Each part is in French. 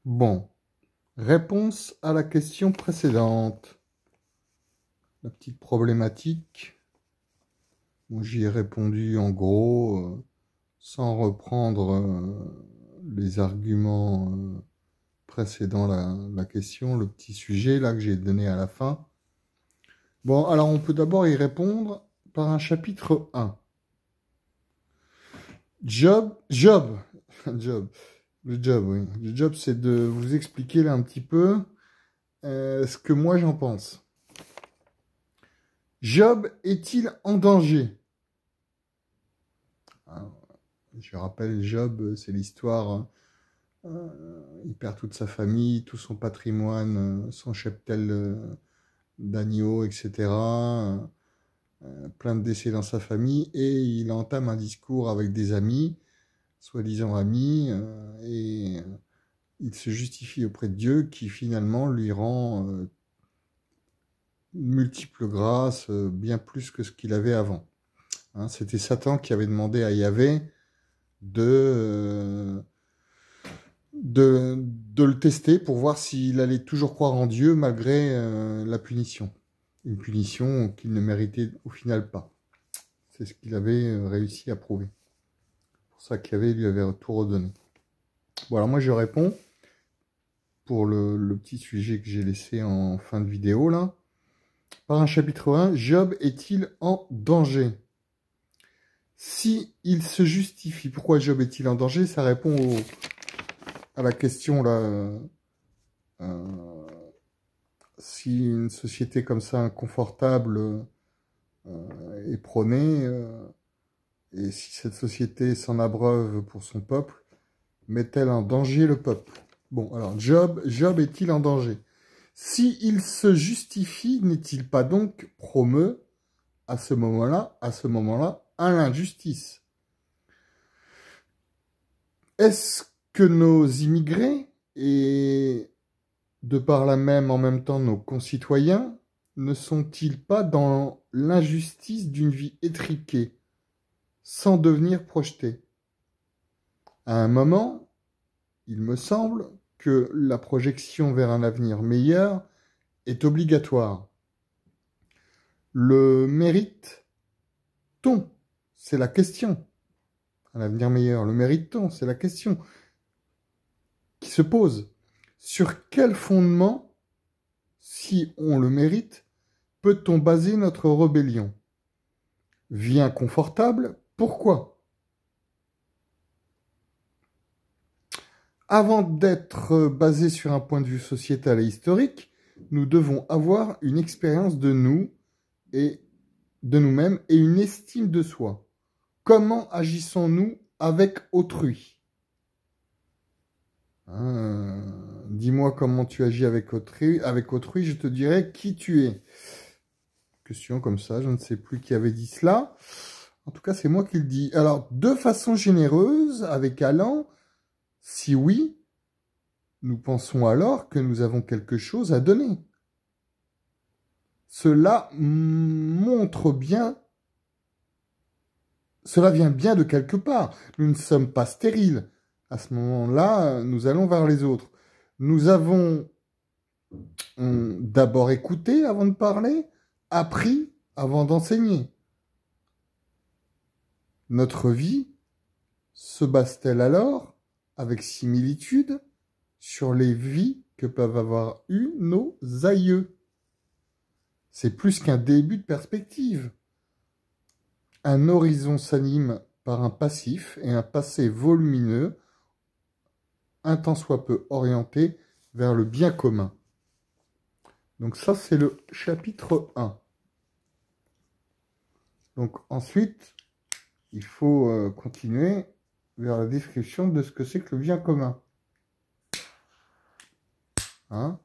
Bon, réponse à la question précédente. La petite problématique. Bon, j'y ai répondu en gros, sans reprendre les arguments précédant la question, le petit sujet là que j'ai donné à la fin. Bon, alors on peut d'abord y répondre par un chapitre 1. Job, le job, oui. Le job, c'est de vous expliquer là un petit peu ce que moi j'en pense. Job est-il en danger? Je rappelle, Job, c'est l'histoire. Il perd toute sa famille, tout son patrimoine, son cheptel d'agneaux, etc. Plein de décès dans sa famille, et il entame un discours avec des amis, soi-disant amis, et il se justifie auprès de Dieu qui finalement lui rend multiples grâces, bien plus que ce qu'il avait avant. Hein, c'était Satan qui avait demandé à Yahvé de le tester pour voir s'il allait toujours croire en Dieu malgré la punition. Une punition qu'il ne méritait au final pas. C'est ce qu'il avait réussi à prouver. C'est pour ça qu'Yahvé lui avait tout redonné. Bon, alors moi je réponds pour le petit sujet que j'ai laissé en fin de vidéo là. Par un chapitre 1, Job est-il en danger? Si il se justifie, pourquoi Job est-il en danger? Ça répond à la question là. Si une société comme ça, inconfortable, est prônée, et si cette société s'en abreuve pour son peuple, met-elle en danger le peuple? Bon, alors Job est-il en danger? Si il se justifie, n'est-il pas donc promu à ce moment-là, à l'injustice? Est-ce que nos immigrés, et de par là même en même temps nos concitoyens, ne sont-ils pas dans l'injustice d'une vie étriquée, sans devenir projetés? À un moment, il me semble que la projection vers un avenir meilleur est obligatoire. Le mérite-t-on? C'est la question. Un avenir meilleur, le mérite-t-on? C'est la question qui se pose. Sur quel fondement, si on le mérite, peut-on baser notre rébellion? Vie inconfortable, pourquoi? Avant d'être basé sur un point de vue sociétal et historique, nous devons avoir une expérience de nous et de nous-mêmes et une estime de soi. Comment agissons-nous avec autrui? Dis-moi comment tu agis avec autrui, je te dirai qui tu es. Question comme ça, je ne sais plus qui avait dit cela. En tout cas, c'est moi qui le dis. Alors, de façon généreuse, avec Alain, si oui, nous pensons alors que nous avons quelque chose à donner. Cela montre bien, cela vient bien de quelque part. Nous ne sommes pas stériles. À ce moment-là, nous allons vers les autres. Nous avons d'abord écouté avant de parler, appris avant d'enseigner. Notre vie se base-t-elle alors avec similitude sur les vies que peuvent avoir eues nos aïeux? C'est plus qu'un début de perspective. Un horizon s'anime par un passif et un passé volumineux, un tant soit peu orienté vers le bien commun. Donc ça, c'est le chapitre 1. Donc ensuite, il faut continuer vers la description de ce que c'est que le bien commun. Hein?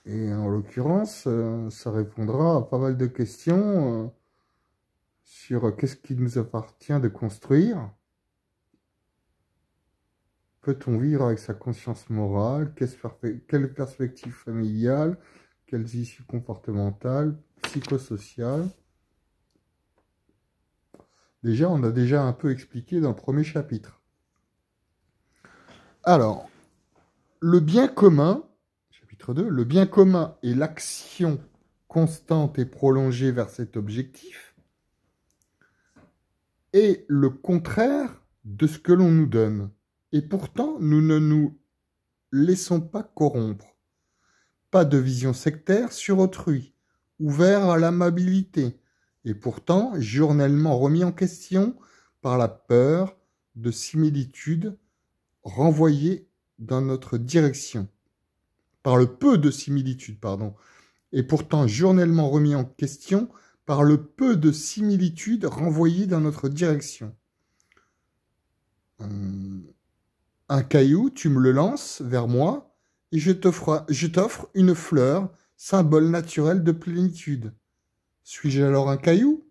Et en l'occurrence, ça répondra à pas mal de questions sur qu'est-ce qu'il nous appartient de construire. Peut-on vivre avec sa conscience morale? Quelle perspective familiale? Quelles issues comportementales, psychosociales? Déjà, on a déjà un peu expliqué dans le premier chapitre. Alors, le bien commun, chapitre 2, le bien commun est l'action constante et prolongée vers cet objectif, est le contraire de ce que l'on nous donne. Et pourtant, nous ne nous laissons pas corrompre. Pas de vision sectaire sur autrui, ouvert à l'amabilité, et pourtant journellement remis en question par la peur de similitudes renvoyées dans notre direction. Par le peu de similitudes, pardon, et pourtant journellement remis en question par le peu de similitudes renvoyées dans notre direction. Un caillou, tu me le lances vers moi, et je t'offre une fleur, symbole naturel de plénitude. Suis-je alors un caillou?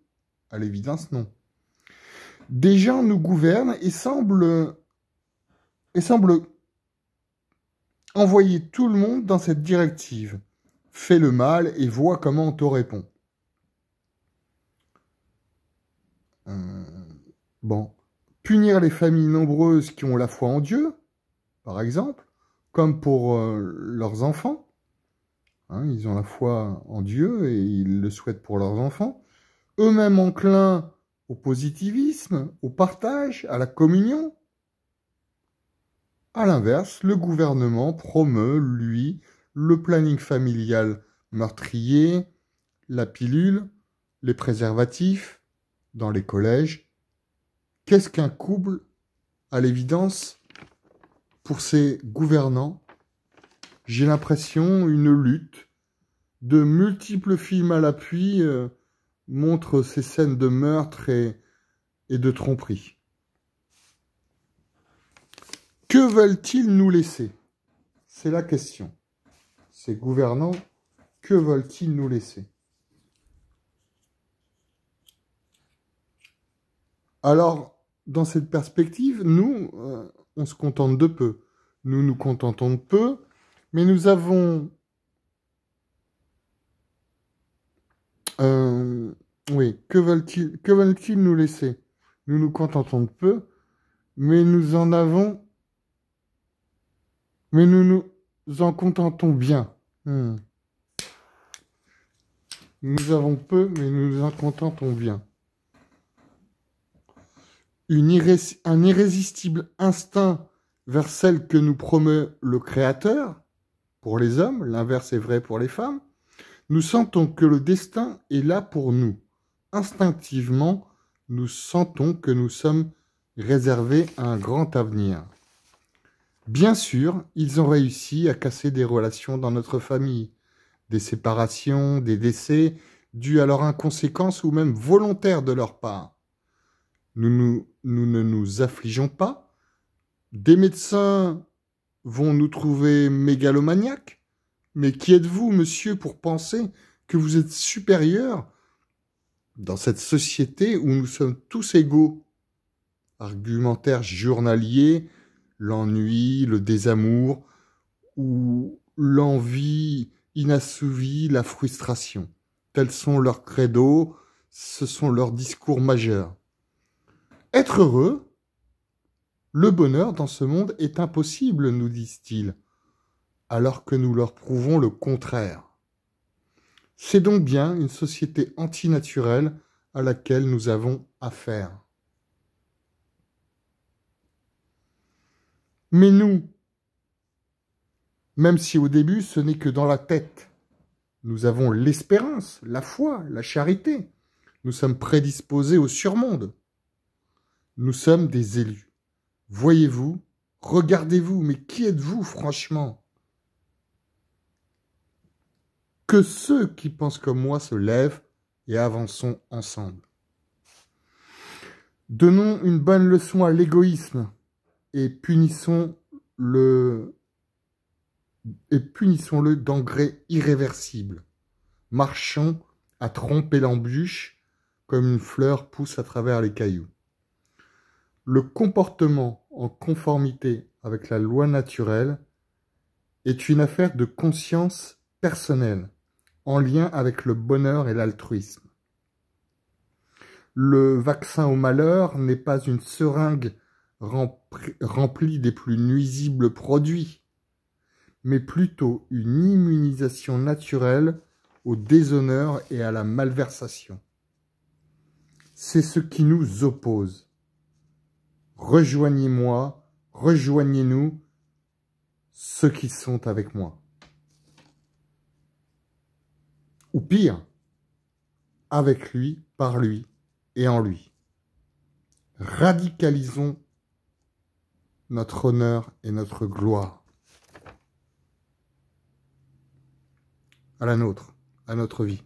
À l'évidence, non. Des gens nous gouvernent et semblent envoyer tout le monde dans cette directive. Fais le mal et vois comment on te répond. Bon. Punir les familles nombreuses qui ont la foi en Dieu, par exemple, comme pour leurs enfants. Hein, ils ont la foi en Dieu et ils le souhaitent pour leurs enfants. Eux-mêmes enclins au positivisme, au partage, à la communion. À l'inverse, le gouvernement promeut, lui, le planning familial meurtrier, la pilule, les préservatifs dans les collèges. Qu'est-ce qu'un couple, à l'évidence, pour ces gouvernants? J'ai l'impression une lutte. De multiples films à l'appui montrent ces scènes de meurtre et de tromperie. Que veulent-ils nous laisser? C'est la question. Ces gouvernants, que veulent-ils nous laisser? Alors, dans cette perspective, nous, on se contente de peu. Nous nous contentons de peu, mais nous avons... oui, que veulent-ils nous laisser? Nous nous contentons de peu, mais nous en avons... Mais nous nous en contentons bien. Nous avons peu, mais nous nous en contentons bien. Un irrésistible instinct vers celle que nous promeut le Créateur, pour les hommes, l'inverse est vrai pour les femmes, nous sentons que le destin est là pour nous. Instinctivement, nous sentons que nous sommes réservés à un grand avenir. Bien sûr, ils ont réussi à casser des relations dans notre famille, des séparations, des décès, dus à leur inconséquence ou même volontaires de leur part. Nous ne nous affligeons pas. Des médecins vont nous trouver mégalomaniaques. Mais qui êtes-vous, monsieur, pour penser que vous êtes supérieur dans cette société où nous sommes tous égaux? Argumentaire journalier, l'ennui, le désamour, ou l'envie inassouvie, la frustration. Tels sont leurs credos, ce sont leurs discours majeurs. Être heureux, le bonheur dans ce monde est impossible, nous disent-ils, alors que nous leur prouvons le contraire. C'est donc bien une société antinaturelle à laquelle nous avons affaire. Mais nous, même si au début ce n'est que dans la tête, nous avons l'espérance, la foi, la charité. Nous sommes prédisposés au surmonde. Nous sommes des élus. Voyez-vous, regardez-vous, mais qui êtes-vous franchement? Que ceux qui pensent comme moi se lèvent et avançons ensemble. Donnons une bonne leçon à l'égoïsme et punissons-le d'engrais irréversibles. Marchons à tromper l'embûche comme une fleur pousse à travers les cailloux. Le comportement en conformité avec la loi naturelle est une affaire de conscience personnelle, en lien avec le bonheur et l'altruisme. Le vaccin au malheur n'est pas une seringue remplie des plus nuisibles produits. mais plutôt une immunisation naturelle au déshonneur et à la malversation. C'est ce qui nous oppose. Rejoignez-moi, rejoignez-nous, ceux qui sont avec moi. Ou pire, avec lui, par lui et en lui. Radicalisons notre honneur et notre gloire. À la nôtre, à notre vie.